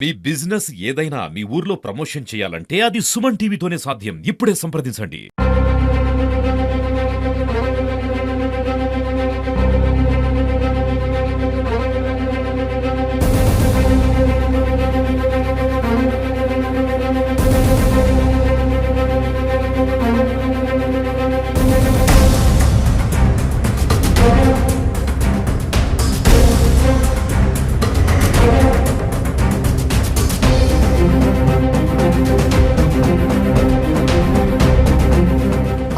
మీ business ఏదైనా మీ ఊర్లో promotion చేయాలంటే అది సుమన్ టీవీతోనే సాధ్యం. ఇప్పుడే సంప్రదించండి.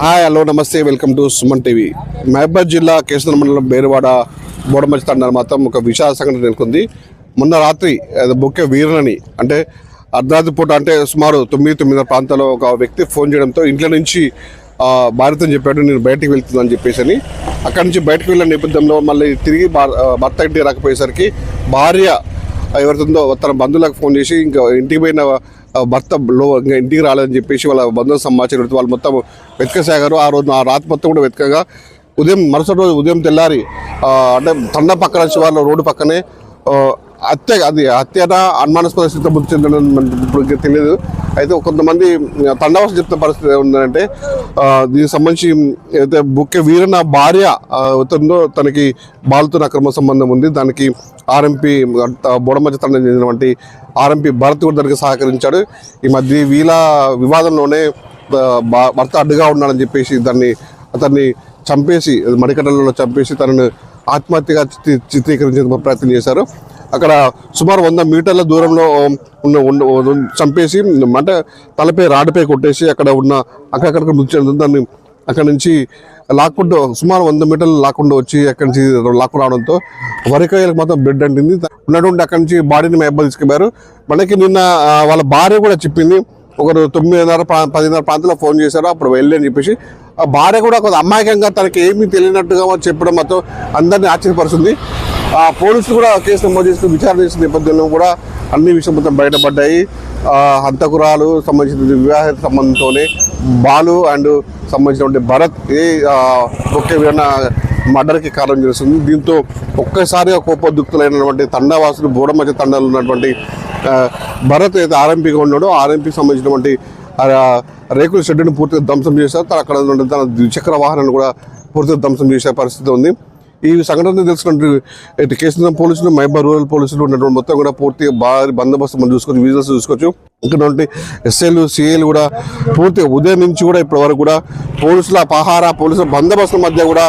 హాయ్ హలో నమస్తే welcome to Suman TV. Mahabubabad జిల్లా కేసర మండలం బేరువాడ బోడమచ్చి తండాల మాత్రం ఒక విషాద సంఘటన నెలకొంది. మొన్న రాత్రి బొక్కే వీరనని అంటే అర్ధరాత్రి పూట అంటే సుమారు 9 ప్రాంతాల్లో ఒక వ్యక్తి ఫోన్ చేయడంతో ఇంట్లో నుంచి భార్యతో చెప్పాడు నేను బయటికి వెళ్తుందని చెప్పేసి అని. అక్కడి నుంచి బయటకు వెళ్ళిన నేపథ్యంలో మళ్ళీ తిరిగి భర్త ఇంటికి రాకపోయేసరికి భార్య ఎవరితో తన బంధువులకు ఫోన్ చేసి ఇంకా ఇంటికి పోయిన భర్త ఇంకా ఇంటికి రాలేదని చెప్పేసి వాళ్ళ బంధువుల సమాచారం పెడితే వాళ్ళు మొత్తం వెతకసాగారు. ఆ రాత్రి మొత్తం కూడా వెతకగా మరుసటి రోజు ఉదయం తెల్లారి అంటే తండ పక్కన వాళ్ళ రోడ్డు పక్కనే హత్యన అనుమానాస్పద స్థితిలో మృతి చెందడం ఇప్పుడు తెలియదు. అయితే కొంతమంది తండవాసం చెప్తున్న పరిస్థితి ఉందంటే దీనికి సంబంధించి అయితే బుక్కే వీరన్న భార్య అవుతుందో తనకి బాలుతో అక్రమ సంబంధం ఉంది. దానికి ఆర్ఎంపీ బోడమచ్చి తండ చెందినటువంటి ఆర్ఎంపీ భరత్ కూడా దానికి సహకరించాడు. ఈ మధ్య వీళ్ళ వివాదంలోనే భర్త అడ్డుగా ఉన్నాడని చెప్పేసి అతన్ని చంపేసి మడికట్టలలో చంపేసి తనను ఆత్మహత్యగా చిత్రీకరించే ప్రయత్నం చేశారు. అక్కడ సుమారు 100 మీటర్ల దూరంలో చంపేసి అంటే తలపై రాడ్డుపై కొట్టేసి అక్కడక్కడ మృతి చెందుతుంది. దాన్ని అక్కడి నుంచి లాక్కుంటూ సుమారు 100 మీటర్లు లాక్కుండా వచ్చి అక్కడి నుంచి లాక్కు రావడంతో వరికాయలకు మాత్రం బ్లడ్ అంటింది. ఉన్నటువంటి అక్కడి నుంచి బాడీని మహబూబాబాద్ తీసుకెళ్లారు. మనకి నిన్న వాళ్ళ భార్య కూడా చెప్పింది ఒకరు 9:30-10 ప్రాంతంలో ఫోన్ చేశారు, అప్పుడు వెళ్ళి అని చెప్పేసి. ఆ భార్య కూడా కొంత అమాయకంగా తనకి ఏమీ తెలియనట్టుగా చెప్పడం మాత్రం అందరినీ ఆశ్చర్యపరుస్తుంది. ఆ పోలీసులు కూడా కేసు నమోదు చేసుకుని విచారణ చేసిన నేపథ్యంలో కూడా అన్ని విషయం మొత్తం బయటపడ్డాయి. హంతకురాలు సంబంధించిన వివాహ సంబంధంతోనే బాలు అండ్ సంబంధించినటువంటి భరత్ ఒకే విధంగా మర్డర్కి కారణం చేస్తుంది. దీంతో ఒక్కసారిగా కోపోద్యుక్తులైనటువంటి తండావాసులు బోడమచ్చి తండాలు ఉన్నటువంటి భరత్ అయితే ఆర్ఎంపీగా ఉన్నాడో ఆర్ఎంపీకి సంబంధించినటువంటి రేకుల షెడ్డును పూర్తిగా ధ్వంసం చేశారు. అక్కడ తన ద్విచక్ర వాహనాన్ని కూడా పూర్తిగా ధ్వంసం చేసే పరిస్థితి ఉంది. ఈ సంఘటన తెలుసుకున్నట్టు కేసీఆర్ పోలీసులు మహబూబాబాద్ రూరల్ పోలీసులు ఉన్నటువంటి మొత్తం కూడా పూర్తిగా భారీ బందోబస్తు మనం చూసుకోవచ్చు, విజువల్స్ చూసుకోవచ్చు. ఇక్కడ ఎస్ఐలు సిఐలు కూడా పూర్తిగా ఉదయం నుంచి కూడా ఇప్పటి వరకు కూడా పోలీసుల పోలీసుల బందోబస్తు మధ్య కూడా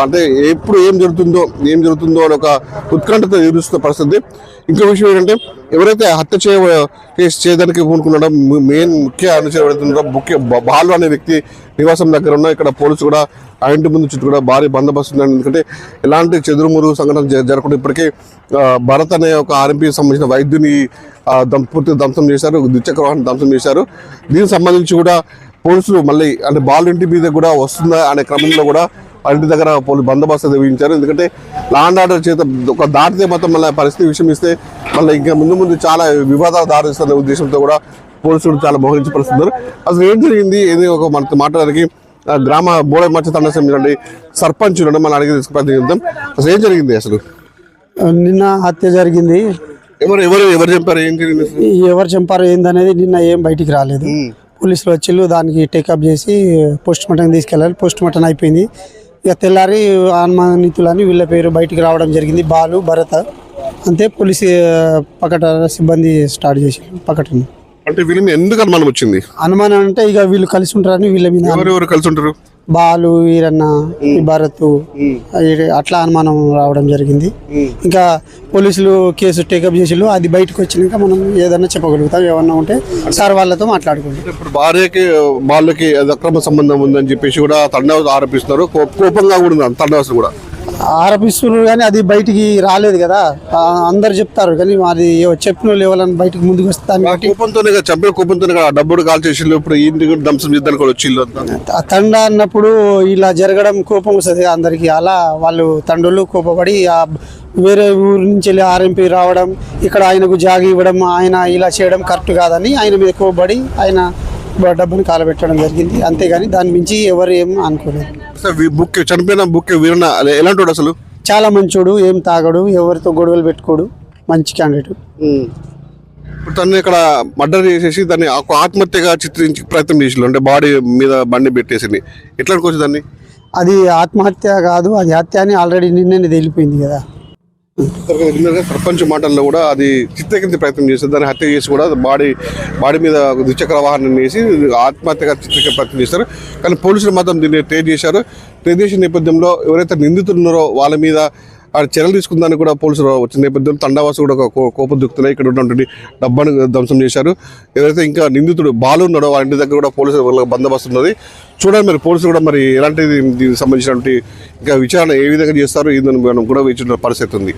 అంటే ఎప్పుడు ఏం జరుగుతుందో అని ఒక ఉత్కంఠత ఎదురుస్తున్న పరిస్థితి. ఇంకో విషయం ఏంటంటే ఎవరైతే హత్య కేసు చేయడానికి పూనుకున్నాడో ముఖ్య అనుచరుడుతున్నారో బాలు అనే వ్యక్తి నివాసం దగ్గర ఉన్న ఇక్కడ పోలీసు కూడా ఆ ఇంటి ముందు చుట్టూ కూడా భారీ బందోబస్తు ఉంది. ఎందుకంటే ఎలాంటి చెదురుమురుగు సంఘటన జరగకుండా ఇప్పటికే భరత్ అనే ఒక ఆర్ఎంపీకి సంబంధించిన వైద్యుని పూర్తిగా ధ్వంసం చేశారు, ద్విచక్ర వాహనం ధ్వంసం చేశారు. దీనికి సంబంధించి కూడా పోలీసులు మళ్ళీ అంటే బాలు ఇంటి మీద కూడా వస్తుందా అనే క్రమంలో కూడా ఇంటి దగ్గర బందోబస్తు నిర్వహించారు. ఎందుకంటే లా అండ్ ఆర్డర్ చేత ఒక దాటితే మొత్తం మళ్ళీ పరిస్థితి విషయం ఇస్తే మళ్ళీ ఇంకా ముందు చాలా వివాదాలు దారిస్తున్న ఉద్దేశంతో కూడా పోలీసులు చాలా మోహరించపరుస్తున్నారు. అసలు ఏం జరిగింది ఏది ఒక మనతో మాట్లాడడానికి గ్రామ బోడమచ్చి తండ సంబంధించిన సర్పంచ్ మనం అడిగి ప్రయత్నిద్దాం. అసలు ఏం జరిగింది? అసలు నిన్న హత్య జరిగింది. ఎవరు చంపారు, ఏం జరిగింది, ఎవరు చంపారు ఏందనేది నిన్న ఏం బయటికి రాలేదు. పోలీసులు వచ్చిళ్ళు దానికి టేకప్ చేసి పోస్ట్ మార్టం తీసుకెళ్ళాలి. పోస్ట్ మార్టం అయిపోయింది. ఇక తెల్లారి అనుమానితులని వీళ్ళ పేరు బయటికి రావడం జరిగింది, బాలు భరత్. అంతే పోలీసు పకట సిబ్బంది స్టార్ట్ చేసి పకటను. అంటే వీళ్ళ మీద ఎందుకు అనుమానం వచ్చింది? అనుమానం అంటే ఇక వీళ్ళు కలిసి ఉంటారని వీళ్ళ మీద. ఎవరు కలిసి ఉంటారు? బాలు, వీరన్న, భరత్ అట్లా అనుమానం రావడం జరిగింది. ఇంకా పోలీసులు కేసు టేకప్ చేసిళ్ళు. అది బయటకు వచ్చినాక మనం ఏదన్నా చెప్పగలుగుతాం. ఏమన్నా ఉంటే సార్ వాళ్ళతో మాట్లాడుకుంటాం. ఇప్పుడు భార్యకి బాలుకి అక్రమ సంబంధం ఉందని చెప్పేసి కూడా తండావాసులు ఆరోపిస్తున్నారు. కోపంగా కూడా ఉంది తండావాసులు కూడా ఆరోపిస్తున్నారు. కానీ అది బయటికి రాలేదు కదా, అందరు చెప్తారు. కానీ అది చెప్పిన లేవాలని బయటకు ముందుకు వస్తాను. కోపంతోనే డబ్బులు కాల్ చేసి ఇప్పుడు ఇంటికి ధ్వంసం చేద్దానికి కూడా వచ్చిళ్ళు. తండ అన్నప్పుడు ఇలా జరగడం కోపం వస్తుంది అందరికి. అలా వాళ్ళు తండ్రులు కోపపడి వేరే ఊరు నుంచి వెళ్ళి ఆర్ఎంపీ రావడం, ఇక్కడ ఆయనకు జాగి ఇవ్వడం, ఆయన ఇలా చేయడం కరెక్ట్ కాదని ఆయన మీద కోపపడి ఆయన డబ్బుని కాలబెట్టడం జరిగింది. అంతేగాని దాని మించి ఎవరు ఏం అనుకోలేదు. చనిపోయిన బుక్కే వీరన్న ఎలాంటి అసలు? చాలా మంచోడు, ఏం తాగడు, ఎవరితో గొడవలు పెట్టుకోడు, మంచి క్యాండిడేట్. ఇప్పుడు తను ఇక్కడ మర్డర్ చేసేసి దాన్ని ఒక ఆత్మహత్యగా చిత్రించి ప్రయత్నం చేసి అంటే బాడీ మీద బండి పెట్టేసింది ఎట్లా అనుకోవచ్చు దాన్ని? అది ఆత్మహత్య కాదు, అది హత్య అని ఆల్రెడీ నిన్ననే తేలిపోయింది కదా. సర్పంచ్ మాటల్లో కూడా అది చిత్రీకరించే ప్రయత్నం చేస్తారు, దాన్ని హత్య చేసి కూడా బాడీ మీద ద్విచక్ర వాహనం వేసి ఆత్మహత్యగా చిత్రీకరణ ప్రయత్నం చేస్తారు. కానీ పోలీసులు మాత్రం దీన్ని ట్రేడ్ చేశారు. ట్రేడ్ చేసిన నేపథ్యంలో ఎవరైతే నిందితులు ఉన్నారో వాళ్ళ మీద చర్యలు తీసుకుందాన్ని కూడా పోలీసులు వచ్చిన నేపథ్యంలో తండావాసు కూడా కోపదుక్కుతున్నాయి. ఇక్కడ ఉన్నటువంటి డబ్బాను ధ్వంసం చేశారు. ఎవరైతే ఇంకా నిందితుడు బాలు ఉన్నాడో వాళ్ళ ఇంటి దగ్గర కూడా పోలీసులు బందోబస్తు ఉన్నది. చూడండి మరి పోలీసులు కూడా మరి ఎలాంటి దీనికి సంబంధించినటువంటి ఇంకా విచారణ ఏ విధంగా చేస్తారో ఇదని మనం కూడా వేచిన పరిస్థితి ఉంది.